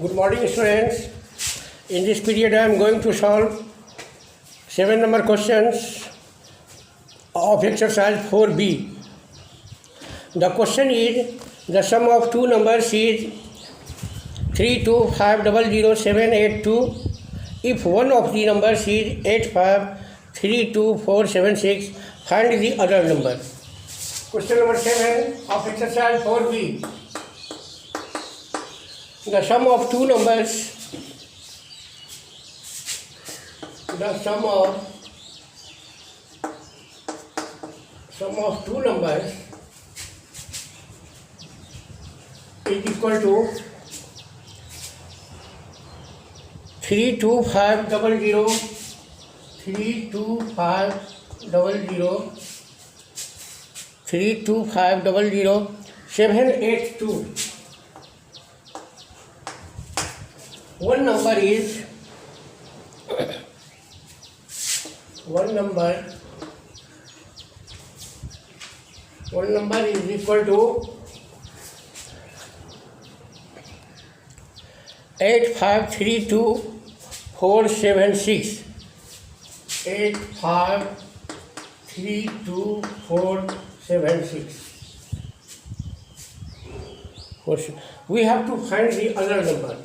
Good morning, students. In this period, I am going to solve 7 number questions of exercise 4B. The question is, the sum of two numbers is 325000782. If one of the numbers is 8532476, find the other number. Question number 7 of exercise 4B. The sum of two numbers, is equal to 32500 782. One number is equal to 8532476. 8532476. We have to find the other number.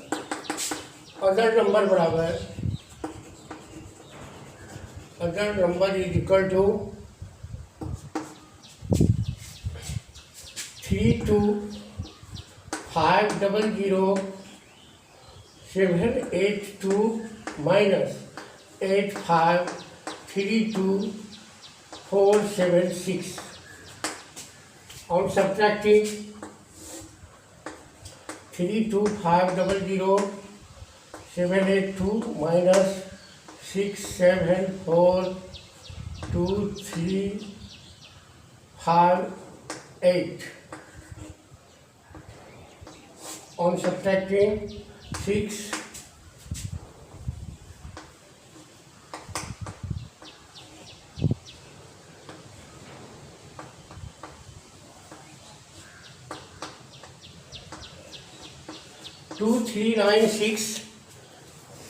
Other number is equal to 32500 minus 8532476. On subtracting 32500 782 minus 6742358. On subtracting 6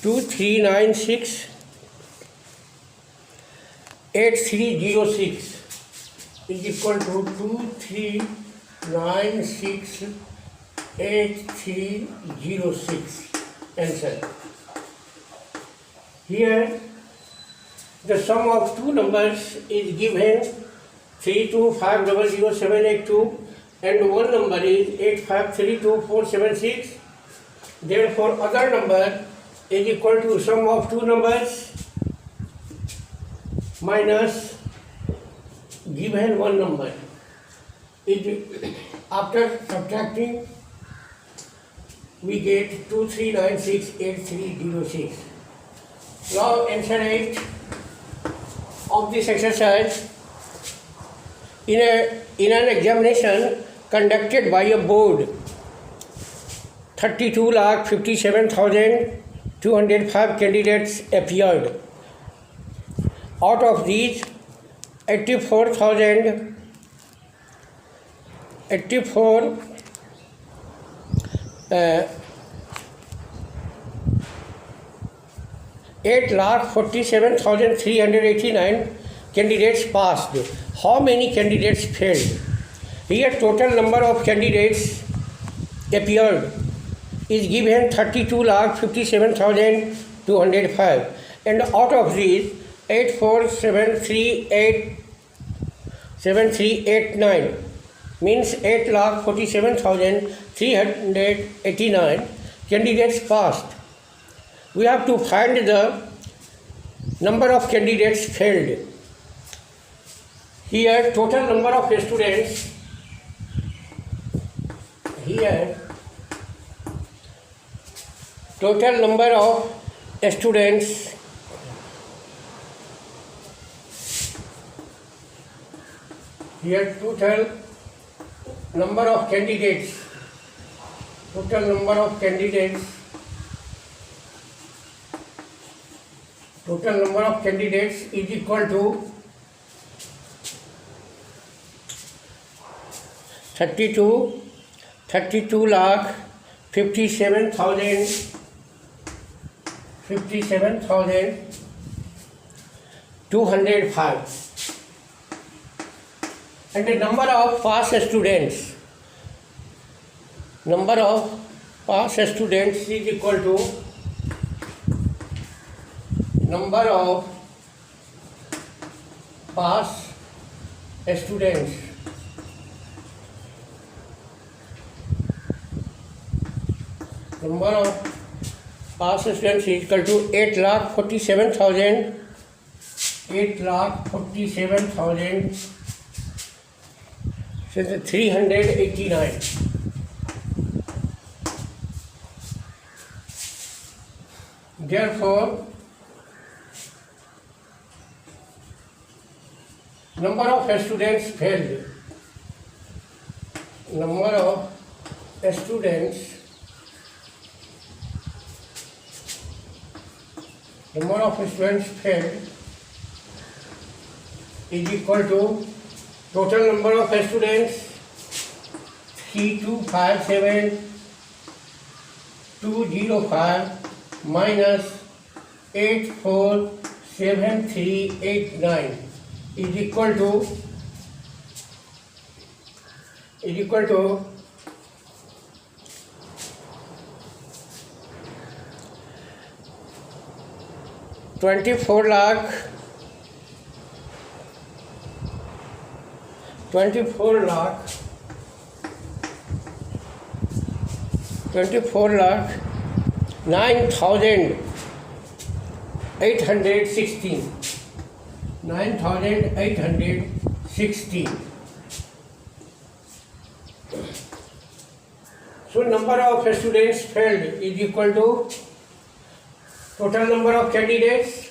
2396 8306 is equal to 2396 8306. Answer. Here the sum of two numbers is given 325000782 and one number is 8532476. Therefore, other number is equal to sum of two numbers minus given one number. After subtracting, we get 23968306. Now answer 8 of this exercise. In an examination conducted by a board, 32,57,205 candidates appeared. Out of these, 8,47,389 candidates passed. How many candidates failed? Here total number of candidates appeared is given 32,57,205, and out of these 847,389 means 8,47,389 candidates passed. We have to find the number of candidates failed. Here total number of students, total number of students here, total number of candidates is equal to 32 32 lakh 57,205. And the number of past students is equal to number of past students is equal to 8,47,389. Therefore, number of students failed. Number of students failed is equal to total number of students 3,257,205 minus 847389 is equal to 24 lakh 9,816. So number of students failed is equal to total number of candidates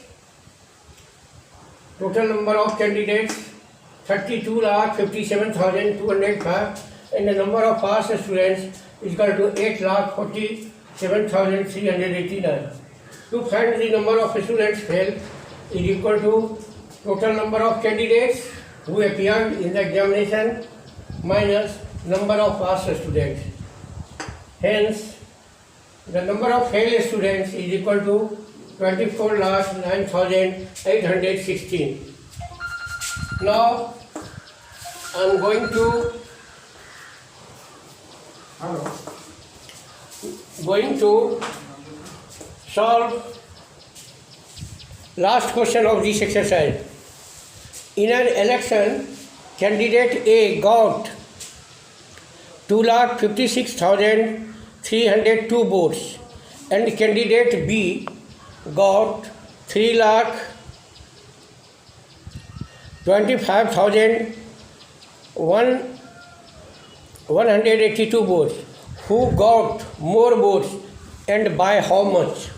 32,57,205, and the number of past students is equal to 8,47,389. To find the number of students failed is equal to total number of candidates who appeared in the examination minus number of past students. Hence, the number of failed students is equal to 24,09,816. Now, I am going to solve last question of this exercise. In an election, candidate A got 2,56,302 votes and candidate B got 3,25,182 votes. Who got more votes and by how much?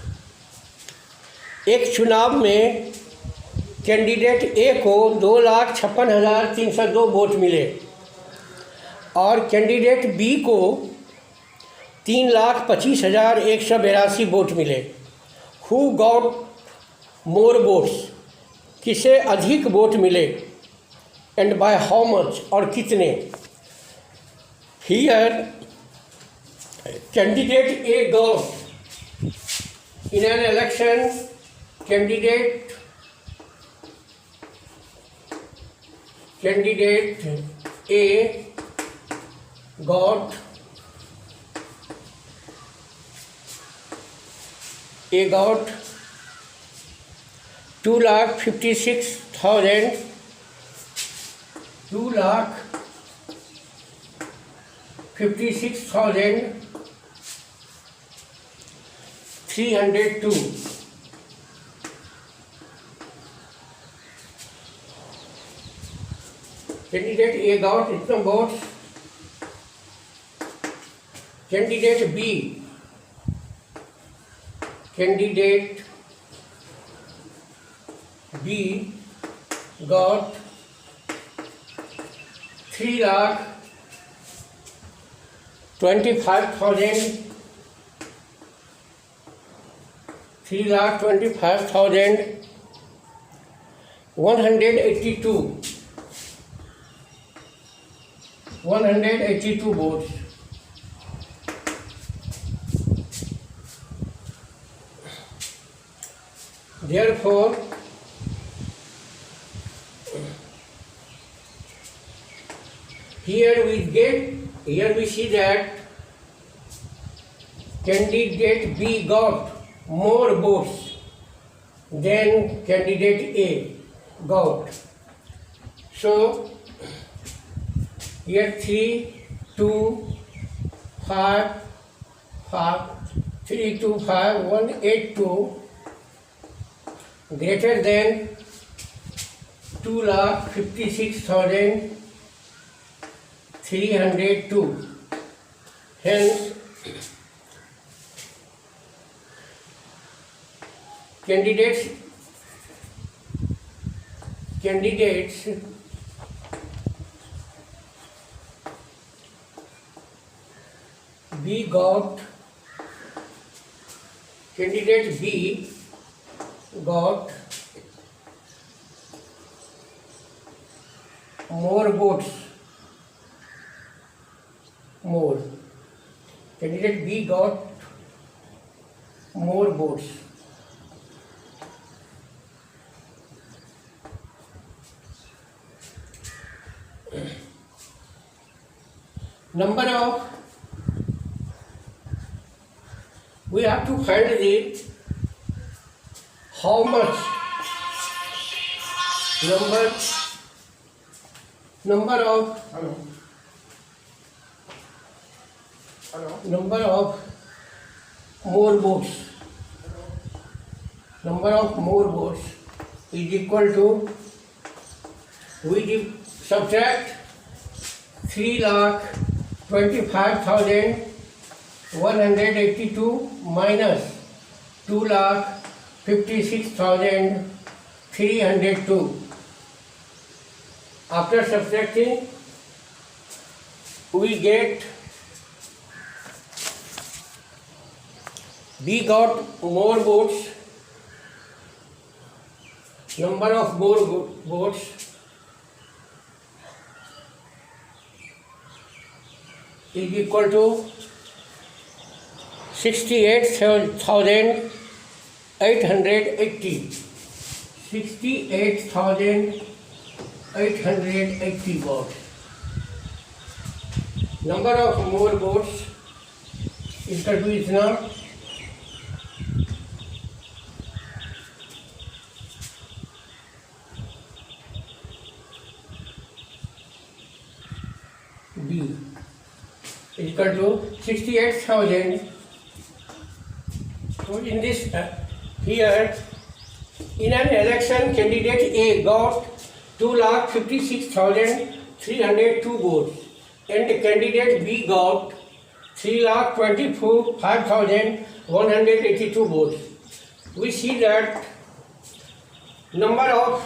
एक चुनाव में candidate ए को 2,56,302 vote मिले और candidate be को 3,25,182 vote मिले। Who got more votes, किसे अधिक वोट मिले, एंड बाय हाउ मच, और कितने। Here candidate A got in an election, candidate A got 2,56,302. Candidate A got इतना votes. Candidate B got 3,25,182 votes. Therefore, here we see that candidate B got more votes than candidate A got. So here 3, 2, 5, 3, 2, 5, 1, 8, 2 greater than 2,56,302. Hence, candidates B got more votes. Candidate B got more votes. Number of, we have to find the how much number of more votes is equal to, we subtract 3,25,182 minus 2,56,302. After subtracting, we get B got more votes. Number of more votes is equal to 68,880. 68,880 votes. Number of more votes is equal to itna B is equal to 68,000. So in this here, in an election, candidate A got 2,56,302 votes, and candidate B got 3,25,182 votes. We see that number of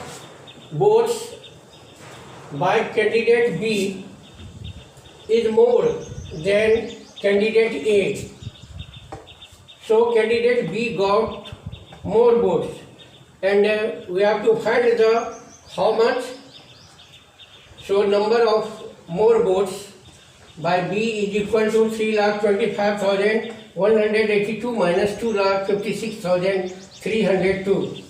votes by candidate B is more than candidate A. So candidate B got more votes, and we have to find the how much. So number of more votes by B is equal to 3,25,182 minus 2,56,302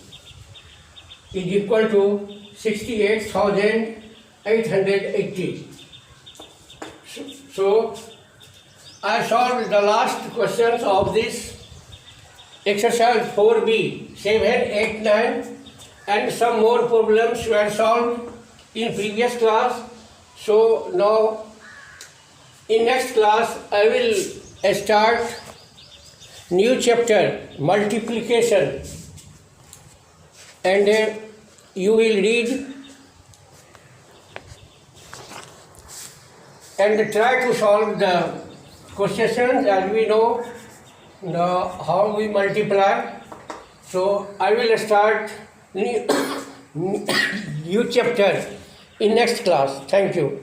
is equal to 68,880. So I solved the last questions of this exercise 4B, 7, 8, 9, and some more problems were solved in previous class. So now in next class I will start new chapter, multiplication, and you will read and try to solve the questions as we know how we multiply. So I will start new chapter in next class. Thank you.